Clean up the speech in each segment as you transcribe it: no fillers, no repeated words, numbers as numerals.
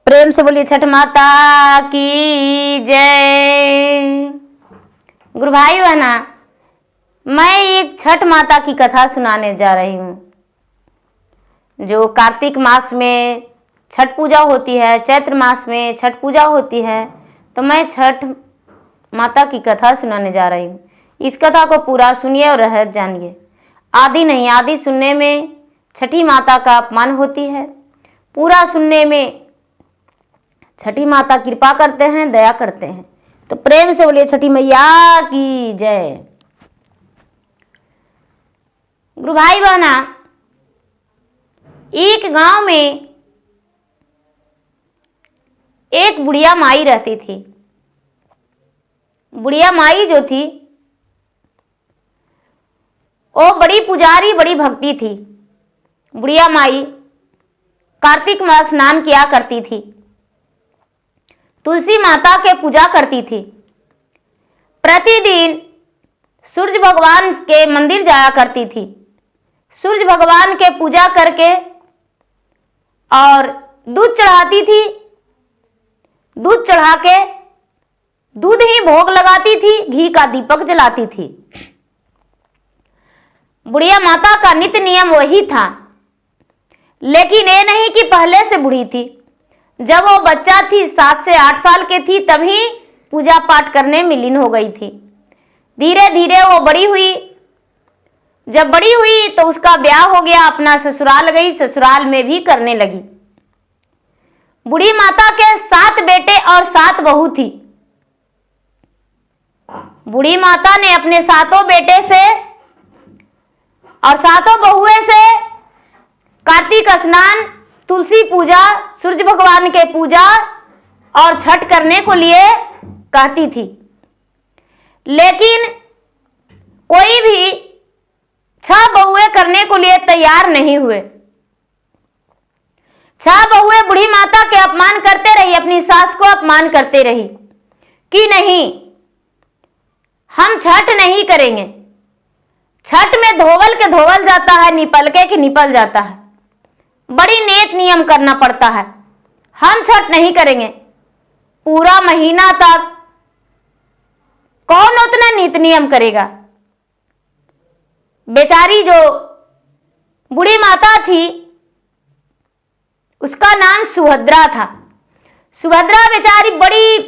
प्रेम से बोलिए छठ माता की जय। गुरु भाई बहना, मैं एक छठ माता की कथा सुनाने जा रही हूँ। जो कार्तिक मास में छठ पूजा होती है, चैत्र मास में छठ पूजा होती है, तो मैं छठ माता की कथा सुनाने जा रही हूँ। इस कथा को पूरा सुनिए और रहस्य जानिए। आदि नहीं, आदि सुनने में छठी माता का अपमान होती है, पूरा सुनने में छठी माता कृपा करते हैं, दया करते हैं। तो प्रेम से बोलिए छठी मैया की जय। गुरु भाई बहना, एक गांव में एक बुढ़िया माई रहती थी। बुढ़िया माई जो थी वो बड़ी पुजारी, बड़ी भक्ति थी। बुढ़िया माई कार्तिक मास स्नान किया करती थी, तुलसी माता के पूजा करती थी। प्रतिदिन सूर्य भगवान के मंदिर जाया करती थी। सूर्य भगवान के पूजा करके और दूध चढ़ाती थी। दूध चढ़ा के दूध ही भोग लगाती थी, घी का दीपक जलाती थी। बुढ़िया माता का नित्य नियम वही था। लेकिन ये नहीं कि पहले से बूढ़ी थी। जब वो बच्चा थी, 7 से 8 साल के थी, तभी पूजा पाठ करने में लीन हो गई थी। धीरे धीरे वो बड़ी हुई। जब बड़ी हुई तो उसका ब्याह हो गया, अपना ससुराल गई, ससुराल में भी करने लगी। बूढ़ी माता के 7 बेटे और 7 बहू थी। बूढ़ी माता ने अपने 7 बेटे से और 7 बहुएं से कार्तिक स्नान, तुलसी पूजा, सूर्य भगवान के पूजा और छठ करने को लिए कहती थी। लेकिन कोई भी 6 बहुएं करने को लिए तैयार नहीं हुए। 6 बहुएं बूढ़ी माता के अपमान करते रही, अपनी सास को अपमान करते रही कि नहीं, हम छठ नहीं करेंगे। छठ में धोवल के धोवल जाता है, निपल के निपल जाता है, बड़ी नेक नियम करना पड़ता है, हम छठ नहीं करेंगे। पूरा महीना तक कौन उतना नित नियम करेगा। बेचारी जो बूढ़ी माता थी उसका नाम सुभद्रा था। सुभद्रा बेचारी बड़ी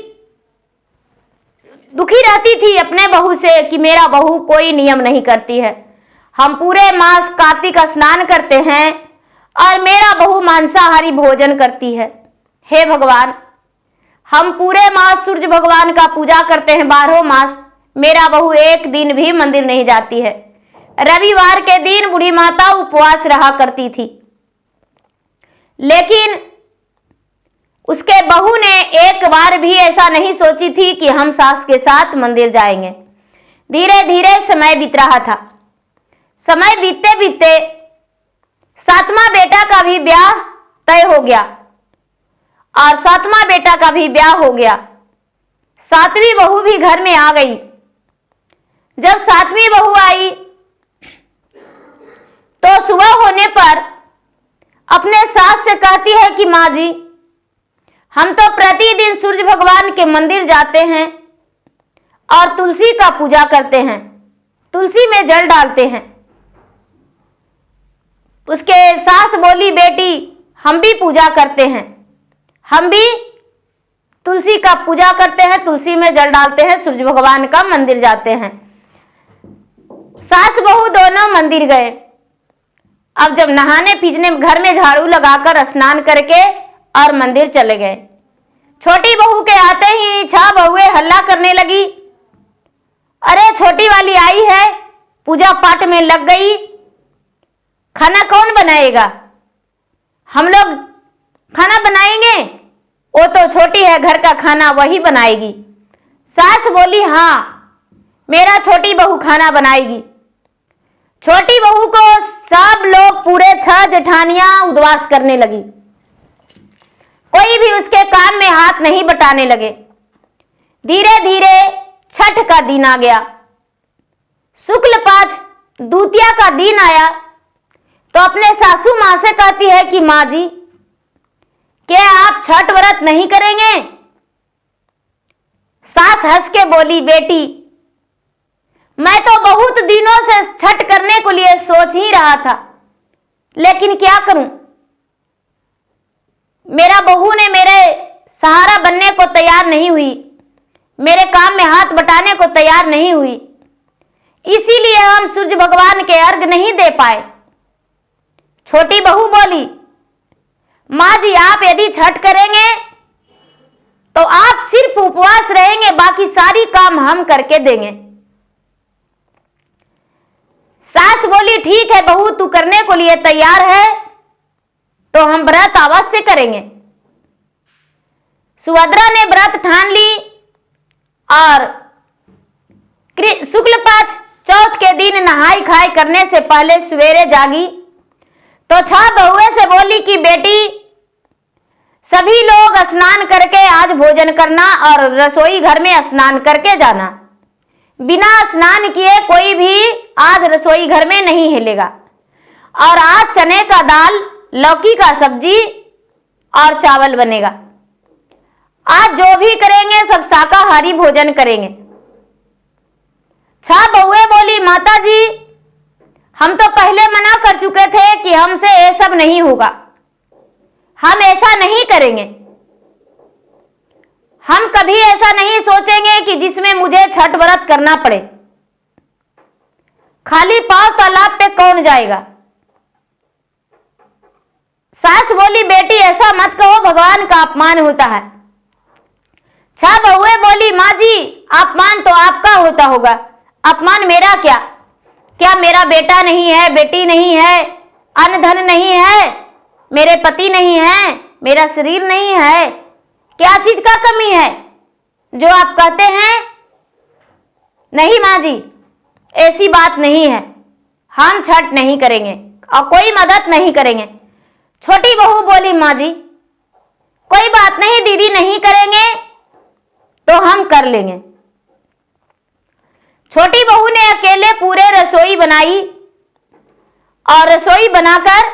दुखी रहती थी अपने बहू से कि मेरा बहू कोई नियम नहीं करती है। हम पूरे मास कार्तिक स्नान करते हैं और मेरा बहू मांसाहारी भोजन करती है। हे भगवान, हम पूरे मास सूर्य भगवान का पूजा करते हैं 12 मास, मेरा बहू एक दिन भी मंदिर नहीं जाती है। रविवार के दिन बूढ़ी माता उपवास रहा करती थी। लेकिन उसके बहू ने एक बार भी ऐसा नहीं सोची थी कि हम सास के साथ मंदिर जाएंगे। धीरे धीरे समय बीत रहा था। समय बीतते बीतते 7वां बेटा का भी ब्याह तय हो गया और 7वां बेटा का भी ब्याह हो गया। 7वीं बहू भी घर में आ गई। जब 7वीं बहू आई तो सुबह होने पर अपने सास से कहती है कि माँ जी, हम तो प्रतिदिन सूर्य भगवान के मंदिर जाते हैं और तुलसी का पूजा करते हैं, तुलसी में जल डालते हैं। उसके सास बोली, बेटी हम भी पूजा करते हैं, हम भी तुलसी का पूजा करते हैं, तुलसी में जल डालते हैं, सूर्य भगवान का मंदिर जाते हैं। सास बहू दोनों मंदिर गए। अब जब नहाने पीछने घर में झाड़ू लगाकर स्नान करके और मंदिर चले गए। छोटी बहू के आते ही 6 बहुएं हल्ला करने लगी, अरे छोटी वाली आई है, पूजा पाठ में लग गई, खाना कौन बनाएगा? हम लोग खाना बनाएंगे, वो तो छोटी है, घर का खाना वही बनाएगी। सास बोली, हाँ मेरा छोटी बहू खाना बनाएगी। छोटी बहू को सब लोग पूरे 6 जेठानियां उद्वास करने लगी। कोई भी उसके काम में हाथ नहीं बटाने लगे। धीरे धीरे छठ का दिन आ गया। शुक्ल पक्ष द्वितीया का दिन आया तो अपने सासू माँ से कहती है कि माँ जी, क्या आप आप छठ व्रत नहीं करेंगे? सास हंस के बोली, बेटी मैं तो बहुत दिनों से छठ करने के लिए सोच ही रहा था, लेकिन क्या करूं, मेरा बहू ने मेरे सहारा बनने को तैयार नहीं हुई, मेरे काम में हाथ बटाने को तैयार नहीं हुई, इसीलिए हम सूर्य भगवान के अर्घ नहीं दे पाए। छोटी बहू बोली, माँ जी आप यदि छठ करेंगे तो आप सिर्फ उपवास रहेंगे, बाकी सारी काम हम करके देंगे। सास बोली, ठीक है बहू, तू करने को लिए तैयार है तो हम व्रत अवश्य करेंगे। सुभद्रा ने व्रत ठान ली और शुक्ल पक्ष चौथ के दिन नहाई खाई करने से पहले सवेरे जागी तो छह बहुए से बोली कि बेटी सभी लोग स्नान करके आज भोजन करना और रसोई घर में स्नान करके जाना। बिना स्नान किए कोई भी आज रसोई घर में नहीं हिलेगा। और आज चने का दाल, लौकी का सब्जी और चावल बनेगा। आज जो भी करेंगे सब शाकाहारी भोजन करेंगे। छह बहुए बोली, माता जी हम तो पहले मना कर चुके थे कि हमसे ये सब नहीं होगा, हम ऐसा नहीं करेंगे। हम कभी ऐसा नहीं सोचेंगे कि जिसमें मुझे छठ व्रत करना पड़े। खाली पांव तालाब पे कौन जाएगा। सास बोली, बेटी ऐसा मत कहो, भगवान का अपमान होता है। छह बहुए बोली, माँ जी अपमान तो आपका होता होगा, अपमान मेरा क्या? क्या मेरा बेटा नहीं है, बेटी नहीं है, अन्न धन नहीं है, मेरे पति नहीं है, मेरा शरीर नहीं है, क्या चीज का कमी है जो आप कहते हैं? नहीं माँ जी ऐसी बात नहीं है, हम छठ नहीं करेंगे और कोई मदद नहीं करेंगे। छोटी बहू बोली, माँ जी कोई बात नहीं दीदी, नहीं करेंगे तो हम कर लेंगे। छोटी बहू ने अकेले पूरे रसोई बनाई और रसोई बनाकर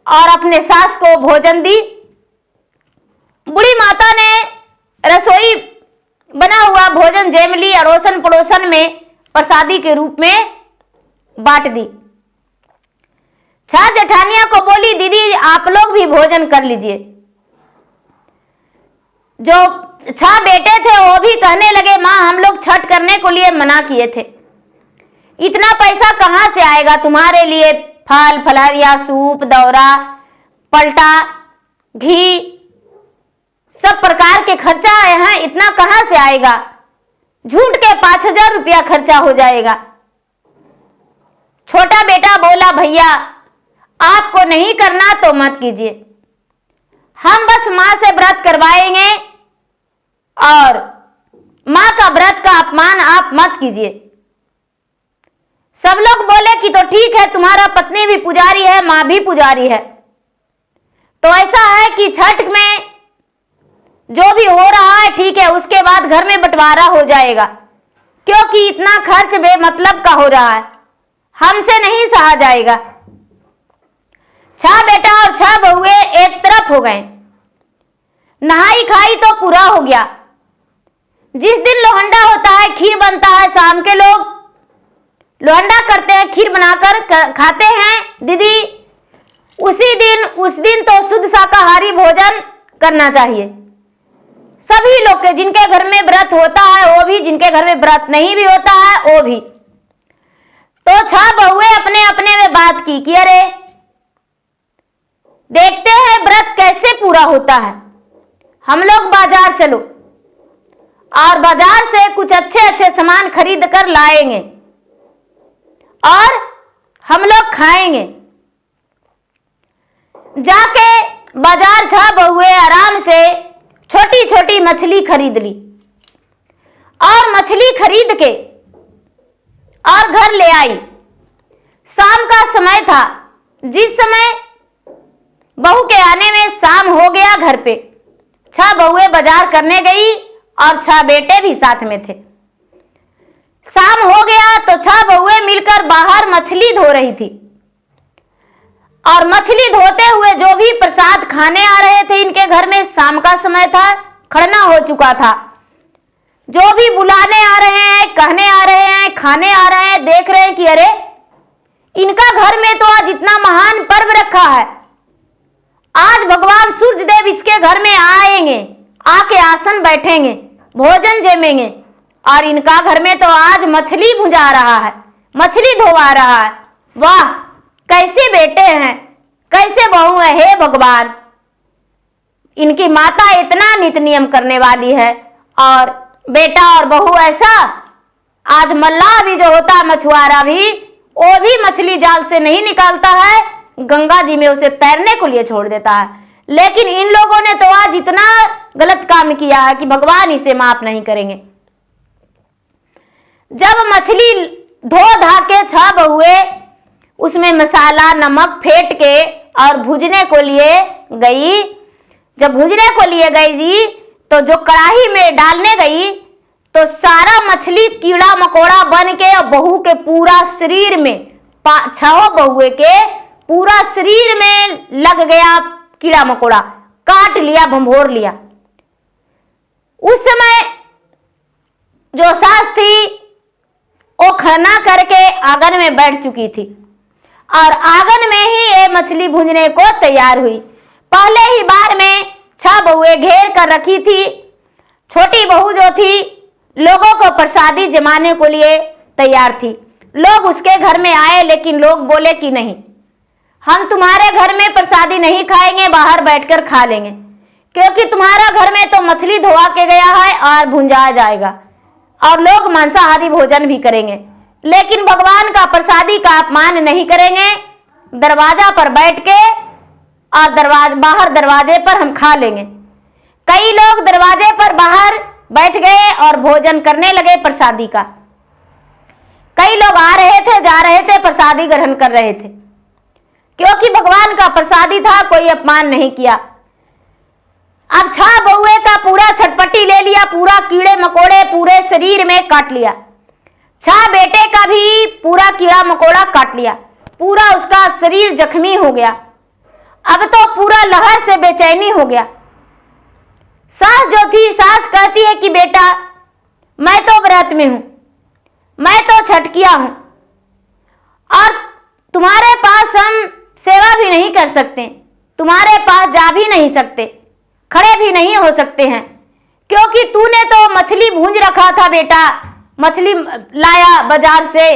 और अपने सास को भोजन दी। बूढ़ी माता ने रसोई बना हुआ भोजन जैमली अड़ोसन पड़ोसन में प्रसादी के रूप में बांट दी। छह जेठानिया को बोली, दीदी आप लोग भी भोजन कर लीजिए। जो छह बेटे थे वो भी कहने लगे, माँ हम लोग छठ करने को लिए मना किए थे, इतना पैसा कहां से आएगा तुम्हारे लिए? फल फलहरिया, सूप, दौरा, पलटा, घी, सब प्रकार के खर्चा हैं, इतना कहां से आएगा? झूठ के 5,000 रुपया खर्चा हो जाएगा। छोटा बेटा बोला, भैया आपको नहीं करना तो मत कीजिए, हम बस मां से व्रत करवाएंगे और मां का व्रत का अपमान आप मत कीजिए। सब लोग बोले कि तो ठीक है, तुम्हारा पत्नी भी पुजारी है, मां भी पुजारी है, तो ऐसा है कि छठ में जो भी हो रहा है ठीक है, उसके बाद घर में बंटवारा हो जाएगा, क्योंकि इतना खर्च बेमतलब का हो रहा है, हमसे नहीं सहा जाएगा। छह बेटा और छह बहुए एक तरफ हो गए। नहाई खाई तो पूरा हो गया। जिस दिन लोहंडा होता है, खीर बनता है, शाम के लोग लोहंडा करते हैं, खीर बनाकर खाते हैं। दीदी उस दिन तो शुद्ध शाकाहारी भोजन करना चाहिए सभी लोग के, जिनके घर में व्रत होता है वो भी, जिनके घर में व्रत नहीं भी होता है वो भी। तो छह बहुए अपने अपने में बात की कि अरे देखते हैं व्रत कैसे पूरा होता है, हम लोग बाजार चलो और बाजार से कुछ अच्छे अच्छे सामान खरीद कर लाएंगे और हम लोग खाएंगे। जाके बाजार छह बहुए आराम से छोटी छोटी मछली खरीद ली और मछली खरीद के और घर ले आई। शाम का समय था, जिस समय बहू के आने में शाम हो गया, घर पे छह बहुए बाजार करने गई और छह बेटे भी साथ में थे। शाम हो गया तो छह बहुए मिलकर बाहर मछली धो रही थी और मछली धोते हुए जो भी प्रसाद खाने आ रहे थे इनके घर में, शाम का समय था, खड़ना हो चुका था, जो भी बुलाने आ रहे हैं, कहने आ रहे हैं, खाने आ रहे हैं, देख रहे हैं कि अरे इनका घर में तो आज इतना महान पर्व रखा है, आज भगवान सूर्य देव इसके घर में आएंगे, आके आसन बैठेंगे, भोजन जमेंगे, और इनका घर में तो आज मछली भुंजा रहा है, मछली धोवा रहा है। वाह, कैसे बेटे हैं, कैसे बहू है, हे भगवान। इनकी माता इतना नित नियम करने वाली है और बेटा और बहू ऐसा। आज मल्लाह भी जो होता है, मछुआरा भी, वो भी मछली जाल से नहीं निकालता है, गंगा जी में उसे तैरने को लिए छोड़ देता है। लेकिन इन लोगों ने तो आज इतना गलत काम किया है कि भगवान इसे माफ नहीं करेंगे। जब मछली धो धा के 6 बहुए उसमें मसाला नमक फेंट के और भूजने को लिए गई, जब भूजने को लिए गई जी, तो जो कढ़ाई में डालने गई तो सारा मछली कीड़ा मकोड़ा बन के और बहू के पूरा शरीर में, 6 बहुए के पूरा शरीर में लग गया कीड़ा मकोड़ा, काट लिया, भंभोर लिया। उस समय जो सास थी वो खरना करके आंगन में बैठ चुकी थी और आंगन में ही ये मछली भूनने को तैयार हुई। पहले ही बार में 6 बहुए घेर कर रखी थी। छोटी बहू जो थी लोगों को प्रसादी जमाने को लिए तैयार थी। लोग उसके घर में आए, लेकिन लोग बोले कि नहीं, हम तुम्हारे घर में प्रसादी नहीं खाएंगे, बाहर बैठकर खा लेंगे, क्योंकि तुम्हारा घर में तो मछली धोवा के गया है और भुंजाया जाएगा और लोग मांसाहारी भोजन भी करेंगे, लेकिन भगवान का प्रसादी का अपमान नहीं करेंगे। दरवाजा पर बैठ के और बाहर दरवाजे पर हम खा लेंगे। कई लोग दरवाजे पर बाहर बैठ गए और भोजन करने लगे प्रसादी का। कई लोग आ रहे थे, जा रहे थे, प्रसादी ग्रहण कर रहे थे, क्योंकि भगवान का प्रसादी था, कोई अपमान नहीं किया। अब 6 बहुए का पूरा छटपटी ले लिया, पूरा कीड़े मकोड़े पूरे शरीर में काट लिया। 6 बेटे का भी पूरा कीड़ा मकोड़ा काट लिया, पूरा उसका शरीर जख्मी हो गया। अब तो पूरा लहर से बेचैनी हो गया। सास जो थी, सास कहती है कि बेटा मैं तो व्रत में हूं, मैं तो छठ किया हूं और तुम्हारे पास हम सेवा भी नहीं कर सकते, तुम्हारे पास जा भी नहीं सकते, खड़े भी नहीं हो सकते हैं, क्योंकि तूने तो मछली भूंज रखा था बेटा, मछली लाया बाजार से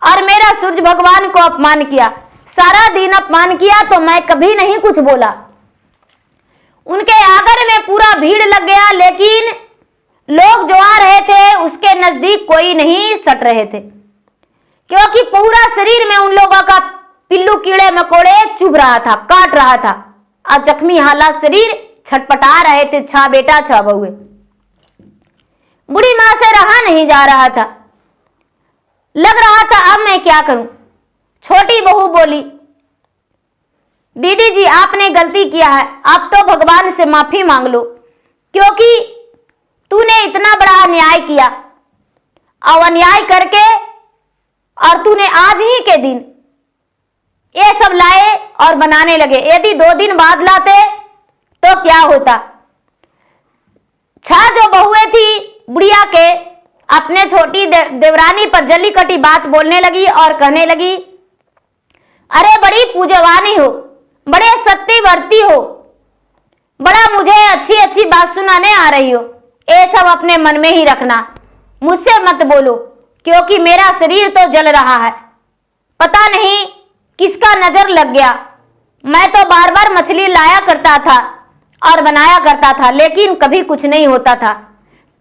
और मेरा सूर्य भगवान को अपमान किया, सारा दिन अपमान किया, तो मैं कभी नहीं कुछ बोला। उनके आंगन में पूरा भीड़ लग गया, लेकिन लोग जो आ रहे थे उसके नजदीक कोई नहीं सट रहे थे, क्योंकि पूरा शरीर में उन लोगों का पिल्लू कीड़े मकोड़े चुभ रहा था, काट रहा था और जख्मी हालत शरीर छटपटा रहे थे। 6 बेटा 6 बहुए। बुढ़ी मां से रहा नहीं जा रहा था, लग रहा था अब मैं क्या करूं। छोटी बहू बोली, दीदी जी आपने गलती किया है, आप तो भगवान से माफी मांग लो, क्योंकि तूने इतना बड़ा अन्याय किया और अन्याय करके और तूने आज ही के दिन ये सब लाए और बनाने लगे। यदि 2 दिन बाद लाते तो क्या होता। 6 जो बहुएं थी बुढ़िया के, अपने छोटी देवरानी पर जल्ली कटी बात बोलने लगी और कहने लगी, अरे बड़ी पूजवानी हो, बड़े सत्यवर्ती हो, बड़ा मुझे अच्छी अच्छी बात सुनाने आ रही हो, ये सब अपने मन में ही रखना, मुझसे मत बोलो, क्योंकि मेरा शरीर तो जल रहा है। पता नहीं किसका नजर लग गया। मैं तो बार बार मछली लाया करता था और बनाया करता था, लेकिन कभी कुछ नहीं होता था।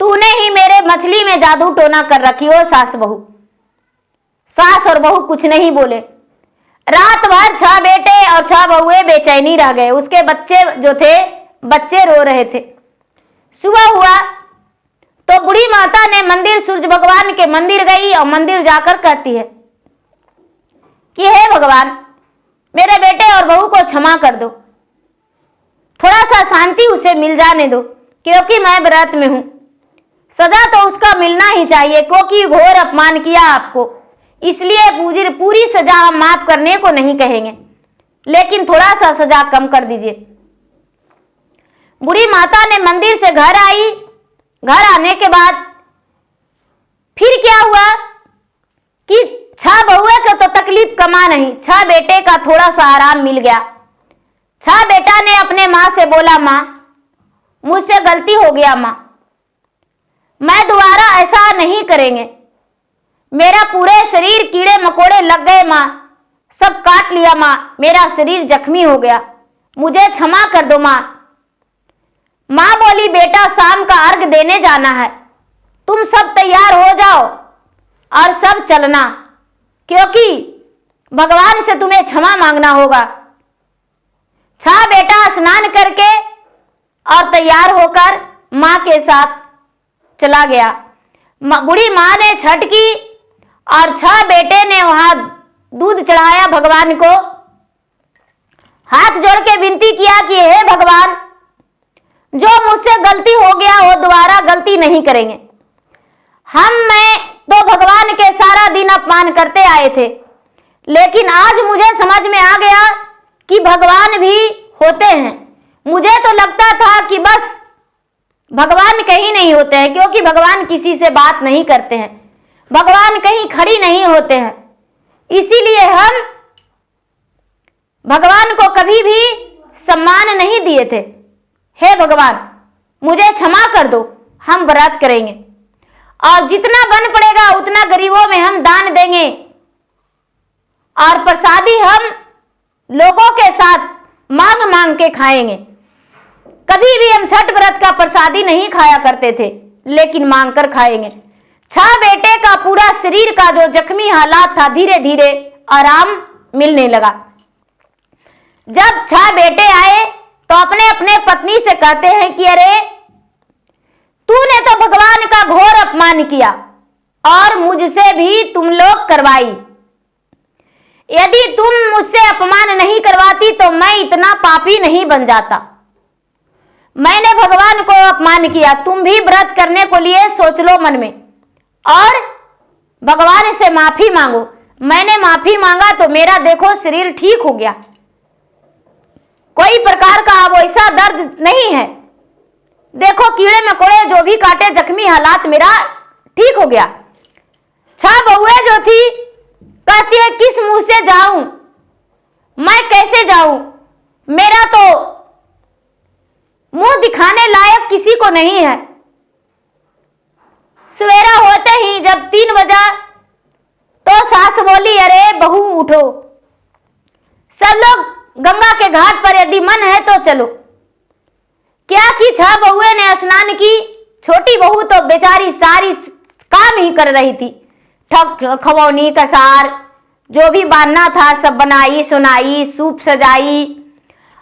तूने ही मेरे मछली में जादू टोना कर रखी हो सास बहू। सास और बहू कुछ नहीं बोले। रात भर 6 बेटे और 6 बहुए बेचैनी रह गए। उसके बच्चे जो थे, बच्चे रो रहे थे। सुबह हुआ तो बूढ़ी माता ने मंदिर, सूर्य भगवान के मंदिर गई और मंदिर जाकर कहती है कि हे भगवान, मेरे बेटे और बहू को क्षमा कर दो, थोड़ा सा शांति उसे मिल जाने दो, क्योंकि मैं व्रत में हूं। सजा तो उसका मिलना ही चाहिए, क्योंकि घोर अपमान किया आपको, इसलिए पूरी सजा हम माफ करने को नहीं कहेंगे। लेकिन थोड़ा सा सजा कम कर दीजिए। बूढ़ी माता ने मंदिर से घर आई। घर आने के बाद फिर क्या हुआ कि 6 बहुए को तो तकलीफ कमा नहीं, 6 बेटे का थोड़ा सा आराम मिल गया। 6 बेटा ने अपने माँ से बोला, माँ मुझसे गलती हो गया माँ, मैं दोबारा ऐसा नहीं करेंगे। मेरा पूरे शरीर कीड़े मकोड़े लग गए माँ, सब काट लिया माँ, मेरा शरीर जख्मी हो गया, मुझे क्षमा कर दो माँ। माँ बोली, बेटा शाम का अर्घ देने जाना है, तुम सब तैयार हो जाओ और सब चलना, क्योंकि भगवान से तुम्हें क्षमा मांगना होगा। 6 बेटा स्नान करके और तैयार होकर माँ के साथ चला गया। बूढ़ी माँ ने छठ की और 6 बेटे ने वहां दूध चढ़ाया भगवान को। हाथ जोड़ के विनती किया कि हे भगवान, जो मुझसे गलती हो गया वो दोबारा गलती नहीं करेंगे। मैं तो भगवान के सारा दिन अपमान करते आए थे, लेकिन आज मुझे समझ में आ गया कि भगवान भी होते हैं। मुझे तो लगता था कि बस भगवान कहीं नहीं होते हैं, क्योंकि भगवान किसी से बात नहीं करते हैं, भगवान कहीं खड़ी नहीं होते हैं। इसीलिए हम भगवान को कभी भी सम्मान नहीं दिए थे। हे भगवान, मुझे क्षमा कर दो, हम व्रत करेंगे और जितना बन पड़ेगा उतना गरीबों में हम दान देंगे और प्रसादी हम लोगों के साथ मांग मांग के खाएंगे। कभी भी हम छठ व्रत का प्रसादी नहीं खाया करते थे, लेकिन मांग कर खाएंगे। 6 बेटे का पूरा शरीर का जो जख्मी हालात था, धीरे धीरे आराम मिलने लगा। जब 6 बेटे आए तो अपने अपने पत्नी से कहते हैं कि अरे तूने तो भगवान का घोर अपमान किया और मुझसे भी तुम लोग करवाई। यदि तुम मुझसे अपमान नहीं करवाती तो मैं इतना पापी नहीं बन जाता। मैंने भगवान को अपमान किया, तुम भी व्रत करने को लिए सोच लो मन में और भगवान से माफी मांगो। मैंने माफी मांगा तो मेरा देखो शरीर ठीक हो गया, कोई प्रकार का अब ऐसा दर्द नहीं है। देखो कीड़े मकोड़े जो भी काटे, जख्मी हालात मेरा ठीक हो गया। 6 बहुएं जो थी कहती है, किस मुंह से जाऊं, मैं कैसे जाऊं, मेरा तो मुंह दिखाने लायक किसी को नहीं है। सवेरा होते ही जब 3 बजा तो सास बोली, अरे बहू उठो, सब लोग गंगा के घाट पर यदि मन है तो चलो। क्या कि 6 बहुएं ने स्नान की, छोटी बहू तो बेचारी सारी काम ही कर रही थी, ठक खवौनी कसार जो भी बांधना था सब बनाई सुनाई, सूप सजाई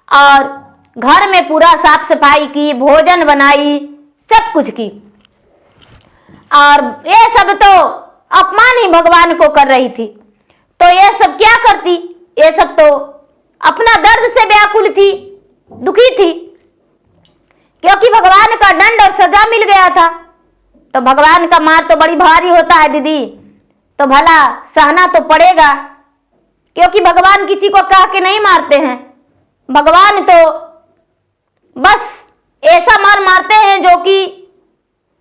और घर में पूरा साफ सफाई की, भोजन बनाई, सब कुछ की। और ये सब तो अपमान ही भगवान को कर रही थी। तो ये सब क्या करती, ये सब तो अपना दर्द से व्याकुल थी, दुखी थी, क्योंकि भगवान का दंड और सजा मिल गया था। तो भगवान का मार तो बड़ी भारी होता है दीदी, तो भला सहना तो पड़ेगा, क्योंकि भगवान किसी को कह के नहीं मारते हैं। भगवान तो बस ऐसा मार मारते हैं जो कि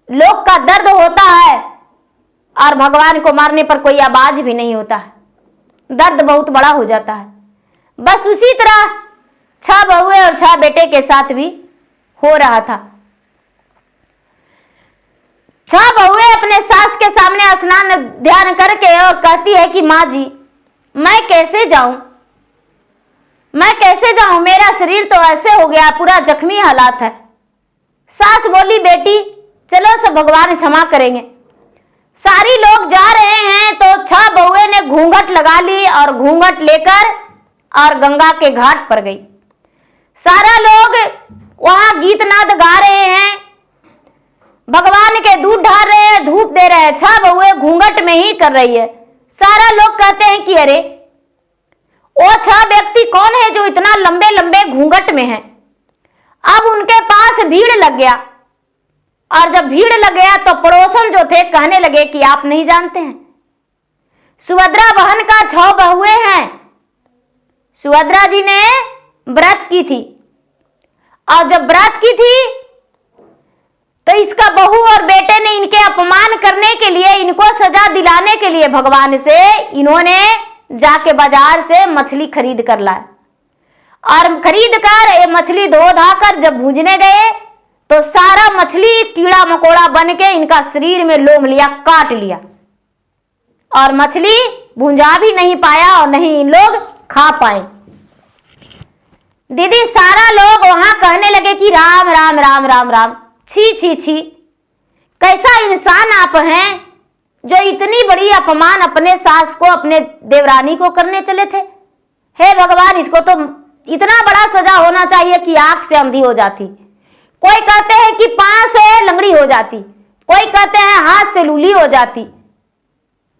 लोग का दर्द होता है और भगवान को मारने पर कोई आवाज भी नहीं होता है, दर्द बहुत बड़ा हो जाता है। बस उसी तरह 6 बहुएं और 6 बेटे के साथ भी हो रहा था। 6 बहुएं अपने सास के सामने स्नान ध्यान करके और कहती है कि माँ जी मैं कैसे जाऊं, मैं कैसे जाऊं, मेरा शरीर तो ऐसे हो गया, पूरा जख्मी हालात है। सास बोली, बेटी चलो सब भगवान क्षमा करेंगे। सारी लोग जा रहे हैं तो 6 बहुएं ने घूंघट लगा ली और घूंघट लेकर और गंगा के घाट पर गई। सारा लोग वहां गीत नाद गा रहे हैं, भगवान के दूध ढार रहे हैं, धूप दे रहे हैं। 6 बहुएं घूंघट में ही कर रही है। सारा लोग कहते हैं कि अरे वो 6 व्यक्ति कौन है जो इतना लंबे लंबे घूंघट में है। अब उनके पास भीड़ लग गया और जब भीड़ लग गया तो पड़ोसन जो थे कहने लगे कि आप नहीं जानते हैं, सुभद्रा बहन का 6 बहुएं हैं, सुभद्रा जी ने व्रत की थी, और जब व्रत की थी तो इसका बहू और बेटे ने इनके अपमान करने के लिए, इनको सजा दिलाने के लिए भगवान से इन्होंने जाके बाजार से मछली खरीद कर लाए, और खरीद कर ये मछली धो धा कर जब भूंजने गए तो सारा मछली कीड़ा मकोड़ा बन के इनका शरीर में लोम लिया, काट लिया, और मछली भूंजा भी नहीं पाया और नहीं इन लोग खा पाए। दीदी सारा लोग वहां कहने लगे कि राम राम राम राम राम, छी छी छी, कैसा इंसान आप हैं जो इतनी बड़ी अपमान अपने सास को, अपने देवरानी को करने चले थे। हे भगवान, इसको तो इतना बड़ा सजा होना चाहिए कि आंख से अंधी हो जाती, कोई कहते हैं कि पांव से लंगड़ी हो जाती, कोई कहते हैं हाथ से लूली हो जाती।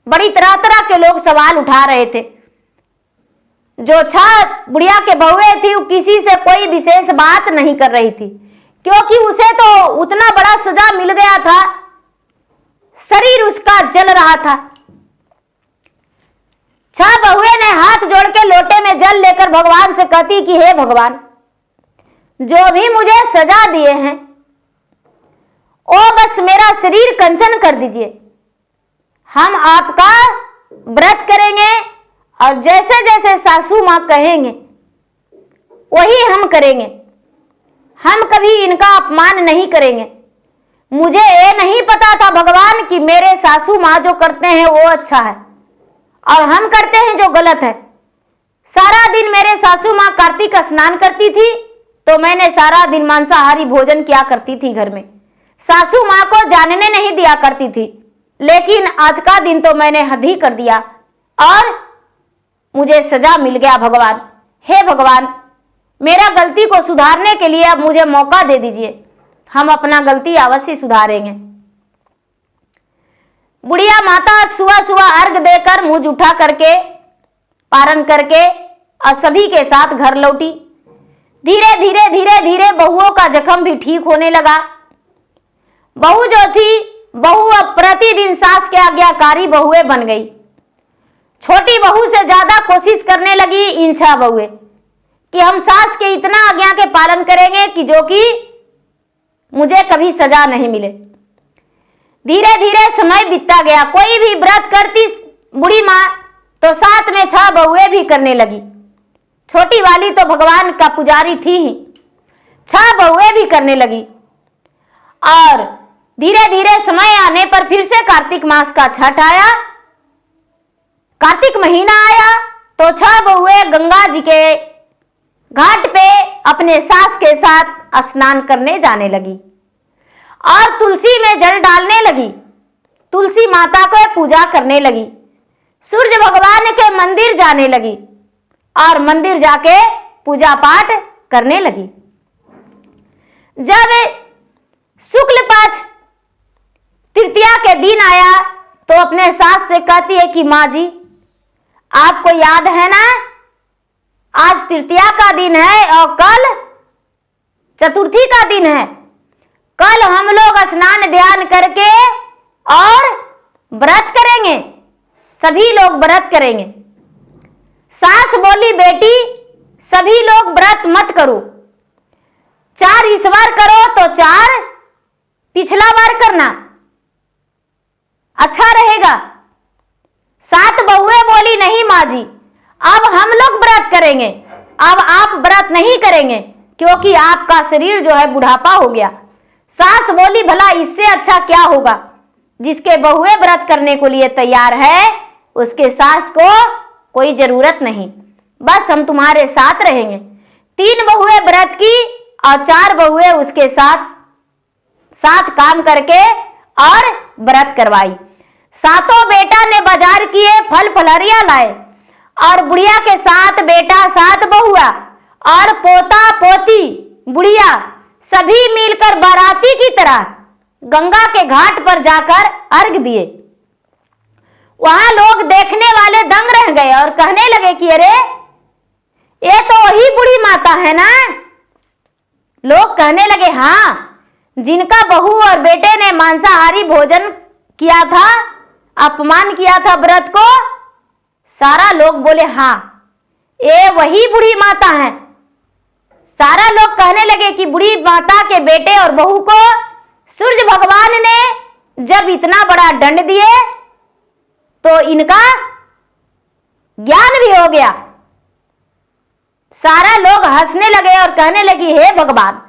बड़ी तरह तरह के लोग सवाल उठा रहे थे। जो बुढ़िया के बहुए थी वो किसी से कोई विशेष बात नहीं कर रही थी, क्योंकि उसे तो उतना बड़ा सजा मिल गया था, शरीर उसका जल रहा था। बहुए ने हाथ जोड़ के लोटे में जल लेकर भगवान से कहती कि हे भगवान, जो भी मुझे सजा दिए हैं वो बस मेरा शरीर कंचन कर दीजिए, हम आपका व्रत करेंगे और जैसे जैसे सासू मां कहेंगे वही हम करेंगे, हम कभी इनका अपमान नहीं करेंगे। मुझे ये नहीं पता था भगवान कि मेरे सासू मां जो करते हैं वो अच्छा है और हम करते हैं जो गलत है। सारा दिन मेरे सासू मां कार्तिक स्नान करती थी तो मैंने सारा दिन मांसाहारी भोजन किया करती थी घर में, सासू मां को जानने नहीं दिया करती थी, लेकिन आज का दिन तो मैंने हद ही कर दिया और मुझे सजा मिल गया। भगवान, हे भगवान, मेरा गलती को सुधारने के लिए अब मुझे मौका दे दीजिए, हम अपना गलती अवश्य सुधारेंगे। बुढ़िया माता सुबह सुबह अर्घ देकर मुंह उठा करके पारण करके और सभी के साथ घर लौटी। धीरे धीरे धीरे धीरे बहुओं का जख्म भी ठीक होने लगा। बहू जो थी, बहू अब प्रतिदिन सास के आज्ञाकारी बहुएं बन गई। छोटी बहू से ज्यादा कोशिश करने लगी इन 6 बहुएं कि हम सास के इतना आज्ञा के पालन करेंगे कि जो कि मुझे कभी सजा नहीं मिले। धीरे धीरे समय बीतता गया। कोई भी व्रत करती बूढ़ी माँ तो साथ में 6 बहुएं भी करने लगी। छोटी वाली तो भगवान का पुजारी थी ही, 6 बहुएं भी करने लगी। और धीरे धीरे समय आने पर फिर से कार्तिक मास का छठ आया। कार्तिक महीना आया तो 6 बहुएं गंगा जी के घाट पे अपने सास के साथ स्नान करने जाने लगी और तुलसी में जल डालने लगी, तुलसी माता को पूजा करने लगी, सूर्य भगवान के मंदिर जाने लगी और मंदिर जाके पूजा पाठ करने लगी। जब शुक्ल पक्ष तृतीया के दिन आया तो अपने सास से कहती है कि माँ जी, आपको याद है ना, आज तृतीया का दिन है और कल चतुर्थी का दिन है। कल हम लोग स्नान ध्यान करके और व्रत करेंगे, सभी लोग व्रत करेंगे। सास बोली, बेटी सभी लोग व्रत मत करो, 4 इस बार करो तो 4 पिछला बार करना, अच्छा रहेगा। 7 बहुएं बोली, नहीं माँ जी, अब हम लोग व्रत करेंगे, अब आप व्रत नहीं करेंगे क्योंकि आपका शरीर जो है बुढ़ापा हो गया। सास बोली, भला इससे अच्छा क्या होगा, जिसके बहुएं व्रत करने को लिए तैयार है उसके सास को कोई जरूरत नहीं, बस हम तुम्हारे साथ रहेंगे। 3 बहुएं व्रत की और 4 बहुएं उसके साथ काम करके और व्रत करवाई। 7 बेटा ने बाजार किए, फल फलहरिया लाए और बुढ़िया के 7 बेटा 7 बहुआ और पोता पोती बुढ़िया सभी मिलकर बाराती की तरह गंगा के घाट पर जाकर अर्घ दिए। वहां लोग देखने वाले दंग रह गए और कहने लगे कि अरे ये तो वही बूढ़ी माता है ना। लोग कहने लगे, हाँ, जिनका बहू और बेटे ने मांसाहारी भोजन किया था, अपमान किया था व्रत को। सारा लोग बोले, हाँ ये वही बूढ़ी माता है। सारा लोग कहने लगे कि बूढ़ी माता के बेटे और बहू को सूर्य भगवान ने जब इतना बड़ा दंड दिए तो इनका ज्ञान भी हो गया। सारा लोग हंसने लगे और कहने लगी, हे भगवान,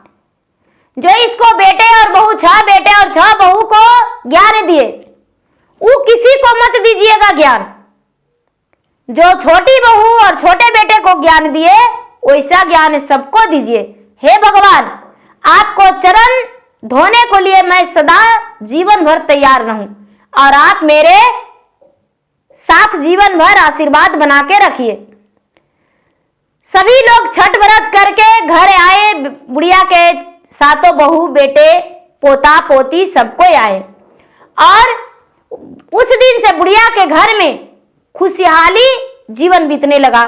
जो इसको बेटे और बहू 6 बेटे और 6 बहू को ज्ञान दिए, वो किसी को मत दीजिएगा ज्ञान। जो छोटी बहू और छोटे बेटे को ज्ञान दिए वैसा ज्ञान सबको दीजिए। हे भगवान, आपको चरण धोने को लिए मैं सदा जीवन भर तैयार रहूं और आप मेरे साथ जीवन भर आशीर्वाद बना के रखिए। सभी लोग छठ व्रत करके घर आए। बुढ़िया के सातों बहू बेटे पोता पोती सबको आए और उस दिन से बुढ़िया के घर में खुशहाली जीवन बीतने लगा।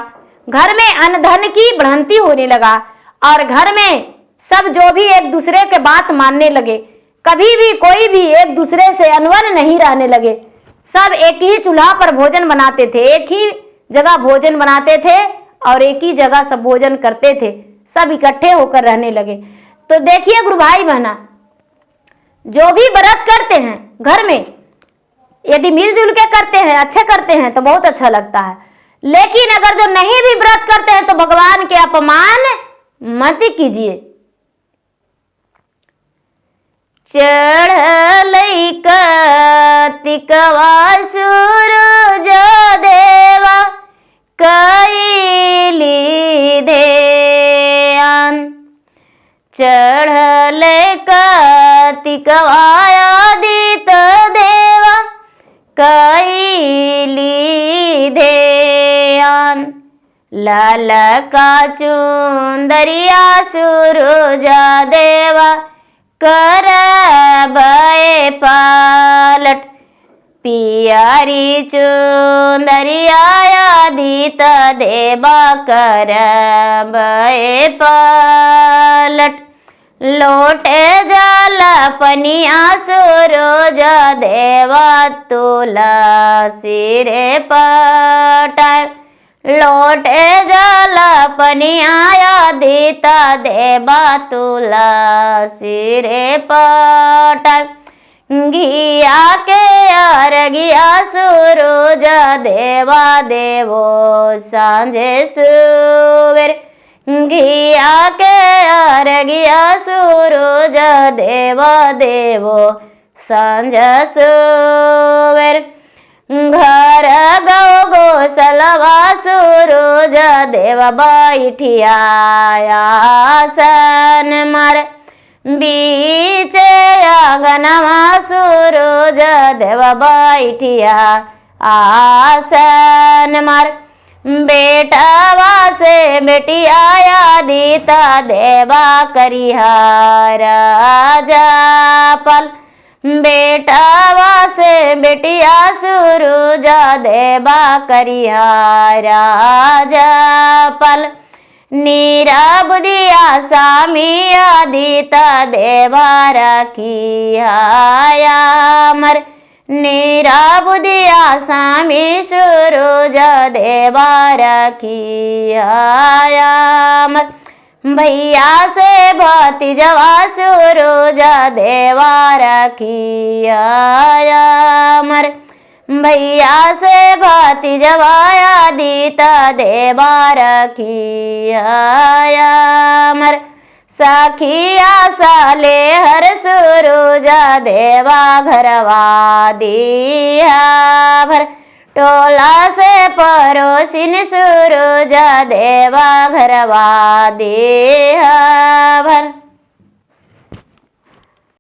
घर में अन्न धन की बढ़ंती होने लगा और घर में सब जो भी एक दूसरे के बात मानने लगे। कभी भी कोई भी एक दूसरे से अनवन नहीं रहने लगे। सब एक ही चूल्हा पर भोजन बनाते थे, एक ही जगह भोजन बनाते थे और एक ही जगह सब भोजन करते थे। सब इकट्ठे होकर रहने लगे। तो देखिए गुरु भाई बहना, जो भी व्रत करते हैं घर में, यदि मिलजुल के करते हैं, अच्छे करते हैं तो बहुत अच्छा लगता है। लेकिन अगर जो नहीं भी व्रत करते हैं तो भगवान के अपमान मत कीजिए। चढ़लई कार्तिकवा सूरज देवा कैली ध्यान। चढ़ले कार्तिकवा आदित्य देवा कैली ध्यान। लाल का चुंदरिया सूरज देवा करबए पालट। पियारी चुंदरिया आदित्य देवा करबए पालट। लोटे जल पनिया सूरज देवा तुलसी रे पटाय। लोटे जल पनिया आदित्य देवा तुलसी रे पटाय। घिया के अर्घिया सूरज देवा देवो सांझे सुवेर। घिया के अर्घिया सूरज देवा देवो सांझ सुवेर। घर गौ गोसलवा सूरज देवा बैठिया आसन मार। बीच आंगनवा सूरज देवा बैठिया आसन मार। बेटवा से बेटिया आदित्य देवा करिहा राजपल। बेटवा से बेटिया सूरज देवा करिहा राजपल। नीरा बुधिया स्वामी आदित्य देवा रखिया अमर। नीरा बुधिया स्वामी सूरज देवा रखिया अमर। भैया से भतीजवा सूरज देवा रखिया अमर। भैया से भतीजवा आदित्य देवा रखिया अमर। सखिया साले हर सूरज देवा घरवा दिया भर। टोला से पड़ोसिन सूरज देवा घरवा दिया भर।